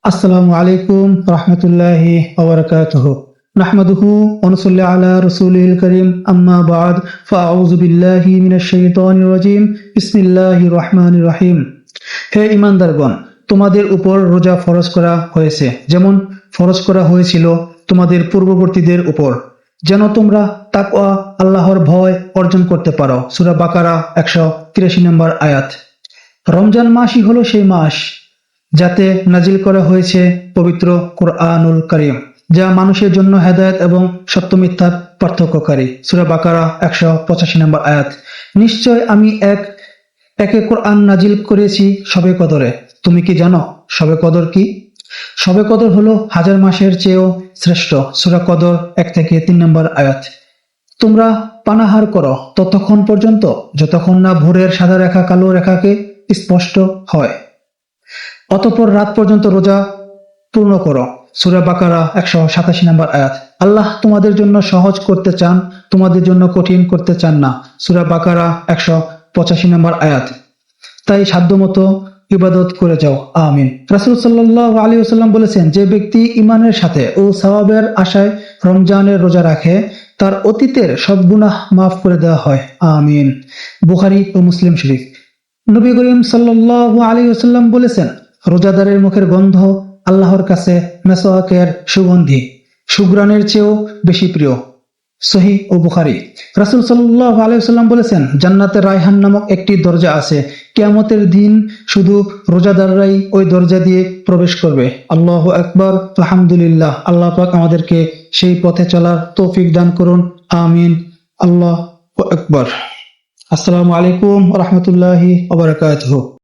আসসালামু আলাইকুম রহমতুল্লাহি ওয়া বারাকাতুহু নাহমাদুহু ওয়া নুসাল্লি আলা রাসূলিল কারীম আম্মা বা'দ ফাআউযু বিল্লাহি মিনাশ শাইতানির রাজীম বিসমিল্লাহির রহমানির রহিম। হে ঈমানদারগণ, তোমাদের উপর রোজা ফরজ করা হয়েছে, যেমন ফরজ করা হয়েছিল তোমাদের পূর্ববর্তীদের উপর, যেন তোমরা তাকওয়া আল্লাহর ভয় অর্জন করতে পারো। সূরা বাকারা 183 নম্বর আয়াত। রমজান মাসই হলো সেই মাস যাতে নাজিল করা হয়েছে পবিত্র কুরআনুল কারীম, যা মানুষের জন্য হেদায়েত এবং সত্য মিথ্যার পার্থক্যকারী। সূরা বাকারা 185 নম্বর আয়াত। নিশ্চয় আমি একে কোরআন নাজিল করেছি শবে কদরে। তুমি কি জানো শবে কদর কি? শবে কদর হলো হাজার মাসের চেয়েও শ্রেষ্ঠ। সূরা কদর 1 থেকে 3 নম্বর আয়াত। তোমরা পানাহার করো ততক্ষণ পর্যন্ত যতক্ষণ না ভোরের সাদা রেখা কালো রেখাকে স্পষ্ট হয়, অতঃপর রাত পর্যন্ত রোজা পূর্ণ করো। সূরা বাকারা 187 নম্বর আয়াত। আল্লাহ তোমাদের জন্য সহজ করতে চান, তোমাদের জন্য কঠিন করতে চান না। সূরা বাকারা 185 নম্বর আয়াত। তাই সাধ্যমতো ইবাদত করে যাও, আমিন। রাসূল সাল্লাল্লাহু আলাইহি ওয়াসাল্লাম বলেছেন, যে ব্যক্তি ঈমানের সাথে ও সওয়াবের আশায় রমজানের রোজা রাখে, তার অতীতের সব গুনাহ মাফ করে দেওয়া হয়, আমিন। বুখারী ও মুসলিম শরীফ। নবী করিম সাল্লাল্লাহু আলাইহি ওয়াসাল্লাম বলেছেন, রোজাদারের মুখের গন্ধ আল্লাহর কাছে মেসওয়াকের সুগন্ধি, সুঘ্রাণের চেয়েও বেশি প্রিয়। সহিহ ও বুখারী। রাসূল সাল্লাল্লাহু আলাইহি ওয়াসাল্লাম বলেছেন, জান্নাতে রায়হান নামক একটি দরজা আছে, কিয়ামতের দিন শুধু রোজাদাররাই ওই দরজা দিয়ে প্রবেশ করবে। আল্লাহু আকবার, আলহামদুলিল্লাহ। আল্লাহ পাক আমাদেরকে সেই পথে চলার তৌফিক দান করুন, আমিন। আল্লাহু আকবার। আসসালামু আলাইকুম ওয়া রাহমাতুল্লাহি ওয়া বারাকাতুহু।